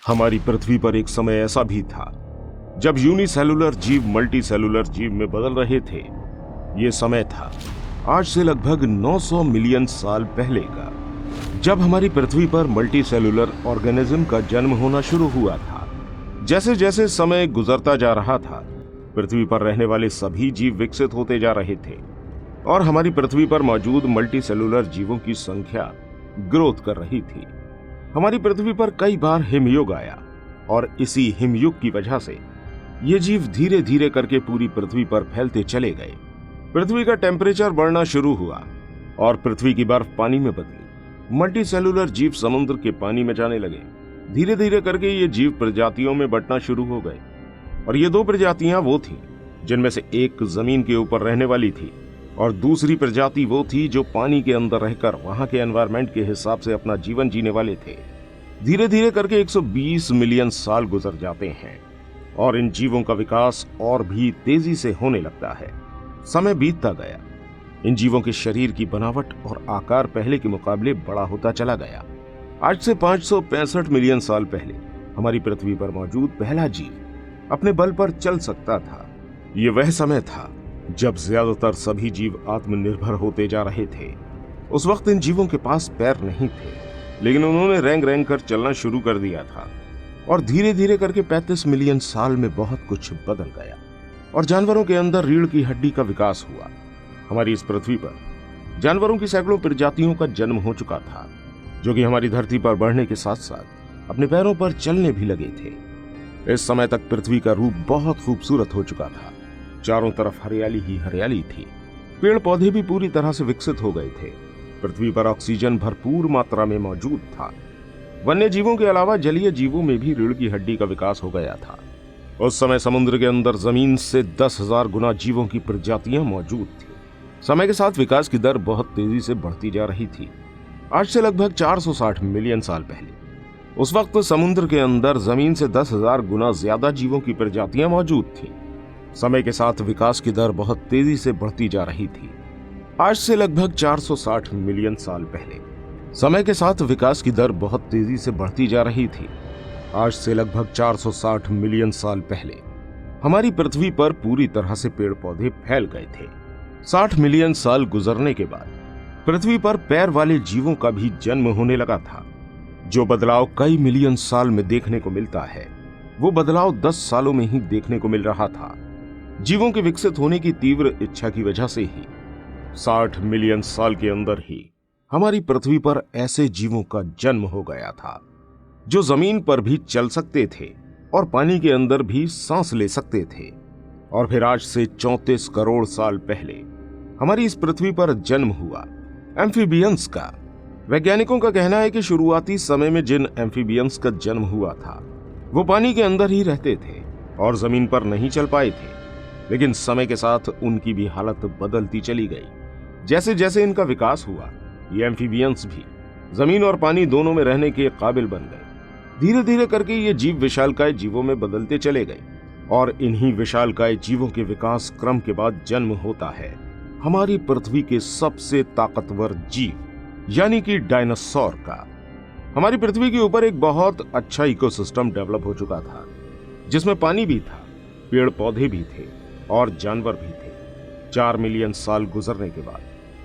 हमारी पृथ्वी पर एक समय ऐसा भी था जब यूनिसेलुलर जीव मल्टीसेलुलर जीव में बदल रहे थे। यह समय था आज से लगभग 900 मिलियन साल पहले का, जब हमारी पृथ्वी पर मल्टीसेलुलर ऑर्गेनिज्म का जन्म होना शुरू हुआ था। जैसे जैसे समय गुजरता जा रहा था, पृथ्वी पर रहने वाले सभी जीव विकसित होते जा रहे थे और हमारी पृथ्वी पर मौजूद मल्टीसेलुलर जीवों की संख्या ग्रोथ कर रही थी। हमारी पृथ्वी पर कई बार हिमयुग आया और इसी हिमयुग की वजह से ये जीव धीरे धीरे करके पूरी पृथ्वी पर फैलते चले गए। पृथ्वी का टेम्परेचर बढ़ना शुरू हुआ और पृथ्वी की बर्फ पानी में बदली। मल्टीसेलुलर जीव समुद्र के पानी में जाने लगे। धीरे धीरे करके ये जीव प्रजातियों में बंटना शुरू हो गए और ये दो प्रजातियां वो थी जिनमें से एक जमीन के ऊपर रहने वाली थी और दूसरी प्रजाति वो थी जो पानी के अंदर रहकर वहां के एनवायरमेंट के हिसाब से अपना जीवन जीने वाले थे। धीरे धीरे करके 120 मिलियन साल गुजर जाते हैं और इन जीवों का विकास और भी तेजी से होने लगता है। समय बीतता गया। इन जीवों के शरीर की बनावट और आकार पहले के मुकाबले बड़ा होता चला गया। आज से 565 मिलियन साल पहले हमारी पृथ्वी पर मौजूद पहला जीव अपने बल पर चल सकता था। यह वह समय था जब ज्यादातर सभी जीव आत्मनिर्भर होते जा रहे थे। उस वक्त इन जीवों के पास पैर नहीं थे, लेकिन उन्होंने रेंग रेंग कर चलना शुरू कर दिया था और धीरे धीरे करके 35 मिलियन साल में बहुत कुछ बदल गया और जानवरों के अंदर रीढ़ की हड्डी का विकास हुआ। हमारी इस पृथ्वी पर जानवरों की सैकड़ों प्रजातियों का जन्म हो चुका था, जो कि हमारी धरती पर बढ़ने के साथ साथ अपने पैरों पर चलने भी लगे थे। इस समय तक पृथ्वी का रूप बहुत खूबसूरत हो चुका था। चारों तरफ हरियाली ही हरियाली थी। पेड़ पौधे भी पूरी तरह से विकसित हो गए थे। पृथ्वी पर ऑक्सीजन भरपूर मात्रा में मौजूद था। वन्य जीवों के अलावा जलीय जीवों में भी रीढ़ की हड्डी का विकास हो गया था। उस समय समुद्र के अंदर जमीन से 10,000 गुना जीवों की प्रजातियां मौजूद थी। समय के साथ विकास की दर बहुत तेजी से बढ़ती जा रही थी। आज से लगभग 460 मिलियन साल पहले उस वक्त समुद्र के अंदर जमीन से 10,000 गुना ज्यादा जीवों की प्रजातियां मौजूद थी। समय के साथ विकास की दर बहुत तेजी से बढ़ती जा रही थी। आज से लगभग 460 मिलियन साल पहले समय के साथ विकास की दर बहुत तेजी से बढ़ती जा रही थी। आज से लगभग 460 मिलियन साल पहले हमारी पृथ्वी पर पूरी तरह से पेड़ पौधे फैल गए थे। 60 मिलियन साल गुजरने के बाद पृथ्वी पर पैर वाले जीवों का भी जन्म होने लगा था। जो बदलाव कई मिलियन साल में देखने को मिलता है, वो बदलाव 10 सालों में ही देखने को मिल रहा था। जीवों के विकसित होने की तीव्र इच्छा की वजह से ही 60 मिलियन साल के अंदर ही हमारी पृथ्वी पर ऐसे जीवों का जन्म हो गया था जो जमीन पर भी चल सकते थे और पानी के अंदर भी सांस ले सकते थे। और फिर आज से 34 करोड़ साल पहले हमारी इस पृथ्वी पर जन्म हुआ एम्फीबियंस का। वैज्ञानिकों का कहना है कि शुरुआती समय में जिन एम्फीबियंस का जन्म हुआ था वो पानी के अंदर ही रहते थे और जमीन पर नहीं चल पाए थे, लेकिन समय के साथ उनकी भी हालत बदलती चली गई। जैसे जैसे इनका विकास हुआ, ये एम्फीबियंस भी जमीन और पानी दोनों में रहने के काबिल बन गए। धीरे धीरे करके ये जीव विशालकाय जीवों में बदलते चले गए और इन्हीं विशालकाय जीवों के विकास क्रम के बाद जन्म होता है हमारी पृथ्वी के सबसे ताकतवर जीव यानी कि डायनासोर का। हमारी पृथ्वी के ऊपर एक बहुत अच्छा इकोसिस्टम डेवलप हो चुका था, जिसमें पानी भी था, पेड़ पौधे भी थे और जानवर भी थे। 4 मिलियन साल गुजरने के बाद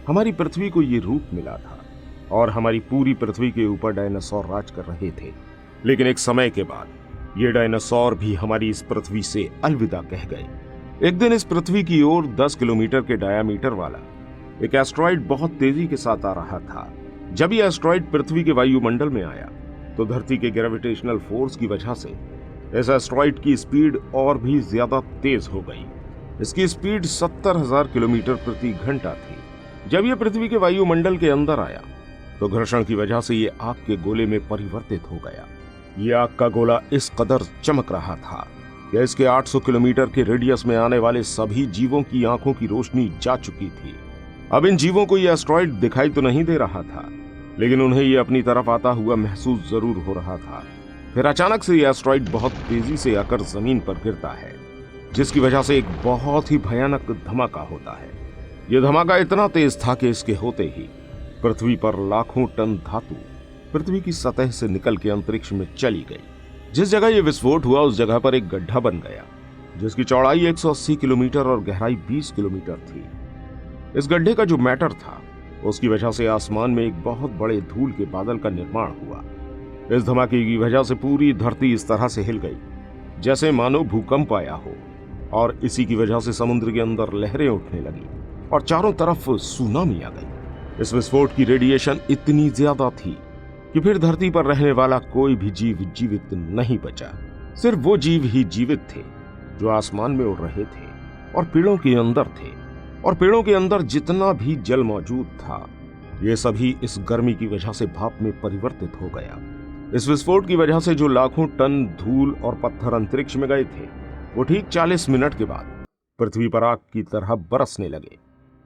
हमारी पृथ्वी को ये रूप मिला था और हमारी पूरी पृथ्वी के ऊपर डायनासोर राज कर रहे थे। लेकिन एक समय के बाद ये डायनासोर भी हमारी इस पृथ्वी से अलविदा कह गए। एक दिन इस पृथ्वी की ओर 10 किलोमीटर के डायामीटर वाला एक एस्ट्रॉइड बहुत तेजी के साथ आ रहा था। जब ये एस्ट्रॉइड पृथ्वी के वायुमंडल में आया तो धरती के ग्रेविटेशनल फोर्स की वजह से इस एस्ट्रॉइड की स्पीड और भी ज्यादा तेज हो गई। इसकी स्पीड 70,000 किलोमीटर प्रति घंटा थी। जब यह पृथ्वी के वायुमंडल के अंदर आया तो घर्षण की वजह से यह आग के गोले में परिवर्तित हो गया। यह आग का गोला इस कदर चमक रहा था कि इसके 800 किलोमीटर के रेडियस में आने वाले सभी जीवों की आंखों की रोशनी जा चुकी थी। अब इन जीवों को यह एस्ट्रॉइड दिखाई तो नहीं दे रहा था, लेकिन उन्हें यह अपनी तरफ आता हुआ महसूस जरूर हो रहा था। फिर अचानक से यह एस्ट्रॉइड बहुत तेजी से आकर जमीन पर गिरता है, जिसकी वजह से एक बहुत ही भयानक धमाका होता है। यह धमाका इतना तेज था कि इसके होते ही पृथ्वी पर लाखों टन धातु पृथ्वी की सतह से निकल के अंतरिक्ष में चली गई। जिस जगह ये विस्फोट हुआ उस जगह पर एक गड्ढा बन गया जिसकी चौड़ाई 180 किलोमीटर और गहराई 20 किलोमीटर थी। इस गड्ढे का जो मैटर था उसकी वजह से आसमान में एक बहुत बड़े धूल के बादल का निर्माण हुआ। इस धमाके की वजह से पूरी धरती इस तरह से हिल गई जैसे मानो भूकंप आया हो, और इसी की वजह से समुद्र के अंदर लहरें उठने लगी और चारों तरफ सुनामी आ गई। इस विस्फोट की रेडिएशन इतनी ज्यादा थी कि फिर धरती पर रहने वाला कोई भी जीव जीवित नहीं बचा। सिर्फ वो जीव ही जीवित थे जो आसमान में उड़ रहे थे और पेड़ों के अंदर थे, और पेड़ों के अंदर जितना भी जल मौजूद था ये सभी इस गर्मी की वजह से भाप में परिवर्तित हो गया। इस विस्फोट की वजह से जो लाखों टन धूल और पत्थर अंतरिक्ष में गए थे वो ठीक 40 मिनट के बाद पृथ्वी पर आग की तरह बरसने लगे,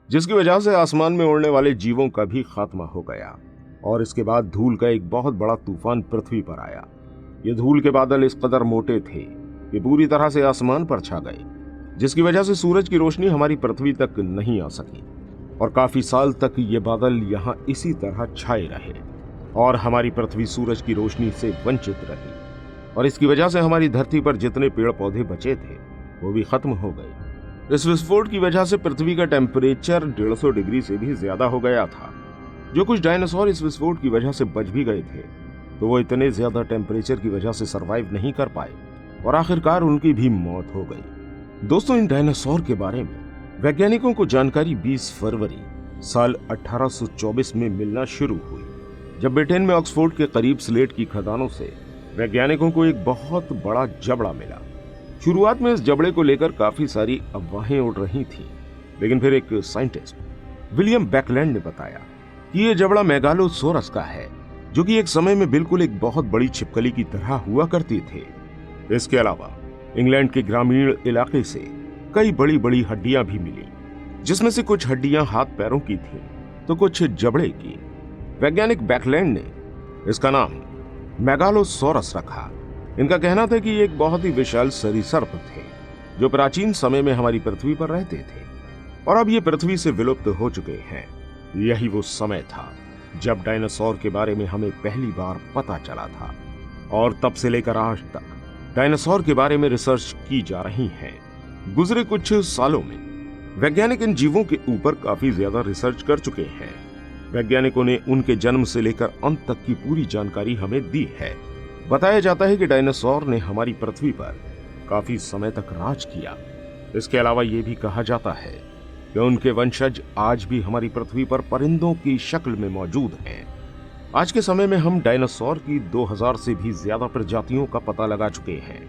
जिसकी वजह से आसमान में उड़ने वाले जीवों का भी खात्मा हो गया। और इसके बाद धूल का एक बहुत बड़ा तूफान पृथ्वी पर आया। ये धूल के बादल इस कदर मोटे थे कि पूरी तरह से आसमान पर छा गए, जिसकी वजह से सूरज की रोशनी हमारी पृथ्वी तक नहीं आ सकी और काफी साल तक ये बादल यहाँ इसी तरह छाए रहे और हमारी पृथ्वी सूरज की रोशनी से वंचित रही, और इसकी वजह से हमारी धरती पर जितने पेड़ पौधे बचे थे वो भी खत्म हो गए। इस विस्फोट की वजह से पृथ्वी का टेम्परेचर 150 डिग्री से भी ज्यादा हो गया था। जो कुछ डायनासोर इस विस्फोट की वजह से बच भी गए थे तो वो इतने ज्यादा टेम्परेचर की वजह से सरवाइव नहीं कर पाए और आखिरकार उनकी भी मौत हो गई। दोस्तों, इन डायनासोर के बारे में वैज्ञानिकों को जानकारी 20 फरवरी साल 1824 में मिलना शुरू हुई, जब ब्रिटेन में ऑक्सफोर्ड के करीब स्लेट की खदानों से वैज्ञानिकों को एक बहुत बड़ा जबड़ा मिला। शुरुआत में इस जबड़े को लेकर काफी सारी अफवाहें उड़ रही थी, लेकिन फिर एक साइंटिस्ट विलियम बैकलैंड ने बताया कि यह जबड़ा मेगालोसोरस का है, जो कि एक समय में बिल्कुल एक बहुत बड़ी छिपकली की तरह हुआ करती थे। इसके अलावा इंग्लैंड के ग्रामीण इलाके से कई बड़ी बड़ी हड्डियां भी मिली, जिसमें से कुछ हड्डियां हाथ पैरों की थीं, तो कुछ जबड़े की। वैज्ञानिक बैकलैंड ने इसका नाम मेगालोसोरस रखा। इनका कहना था कि ये एक बहुत ही विशाल सरीसृप थे जो प्राचीन समय में हमारी पृथ्वी पर रहते थे और अब ये पृथ्वी से विलुप्त हो चुके हैं। यही वो समय था जब डायनासोर के बारे में हमें पहली बार पता चला था, और तब से लेकर आज तक डायनासोर के बारे में रिसर्च की जा रही है। गुजरे कुछ सालों में वैज्ञानिक इन जीवों के ऊपर काफी ज्यादा रिसर्च कर चुके हैं। वैज्ञानिकों ने उनके जन्म से लेकर अंत तक की पूरी जानकारी हमें दी है। बताया जाता है कि डायनासोर ने हमारी पृथ्वी पर काफी समय तक राज किया। इसके अलावा यह भी कहा जाता है कि उनके वंशज आज भी हमारी पृथ्वी पर परिंदों की शक्ल में मौजूद हैं। आज के समय में हम डायनासोर की 2000 से भी ज्यादा प्रजातियों का पता लगा चुके हैं।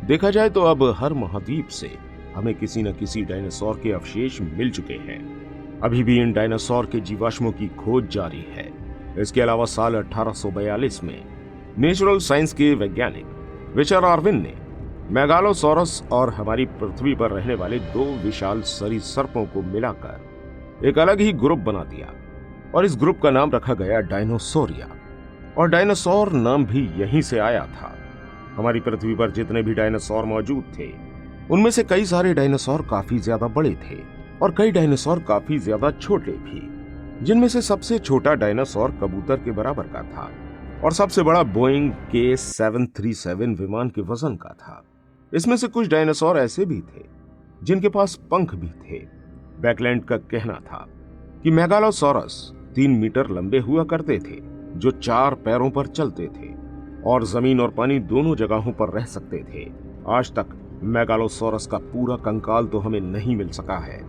देखा जाए तो अब हर महाद्वीप से हमें किसी न किसी डायनासोर के अवशेष मिल चुके हैं। अभी भी इन डायनासोर के जीवाश्मों की खोज जारी है। इसके अलावा साल 1842 में नेचुरल साइंस के वैज्ञानिक रिचर्ड डार्विन ने मेगालोसोरस और हमारी पृथ्वी पर रहने वाले 2 विशाल सरीसृपों को मिलाकर एक अलग ही ग्रुप बना दिया और इस ग्रुप का नाम रखा गया डायनोसोरिया। और डायनासोर नाम भी यहीं से आया था। हमारी पृथ्वी पर जितने भी डायनासोर मौजूद थे उनमें से कई सारे डायनासोर काफी ज्यादा बड़े थे और कई डायनासोर काफी ज्यादा छोटे भी, जिनमें से सबसे छोटा डायनासोर कबूतर के बराबर का था और सबसे बड़ा बोइंग के 737 विमान के वजन का था। इसमें से कुछ डायनासोर ऐसे भी थे जिनके पास पंख भी थे। बैकलैंड का कहना था कि मेगालोसोरस 3 मीटर लंबे हुआ करते थे, जो 4 पैरों पर चलते थे और जमीन और पानी दोनों जगहों पर रह सकते थे। आज तक मेगालोसोरस का पूरा कंकाल तो हमें नहीं मिल सका है,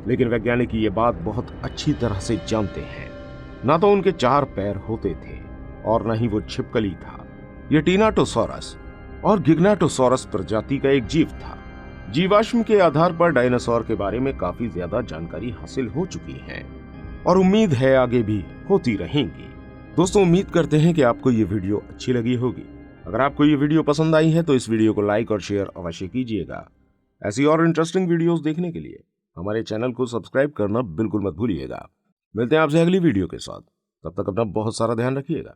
लेकिन वैज्ञानिक ये बात बहुत अच्छी तरह से जानते हैं। ना तो उनके 4 पैर होते थे और न ही वो छिपकली था। ये टीनाटोसोरस और गिग्नाटोसोरस प्रजाति का एक जीव था। जीवाश्म के आधार पर डायनासोर के बारे में काफी ज्यादा जानकारी हासिल हो चुकी है और उम्मीद है आगे भी होती रहेंगी। दोस्तों, उम्मीद करते हैं कि आपको ये वीडियो अच्छी लगी होगी। अगर आपको ये वीडियो पसंद आई है तो इस वीडियो को लाइक और शेयर अवश्य कीजिएगा। ऐसी और इंटरेस्टिंग वीडियोस देखने के लिए हमारे चैनल को सब्सक्राइब करना बिल्कुल मत भूलिएगा। मिलते हैं आपसे अगली वीडियो के साथ। तब तक अपना बहुत सारा ध्यान रखिएगा।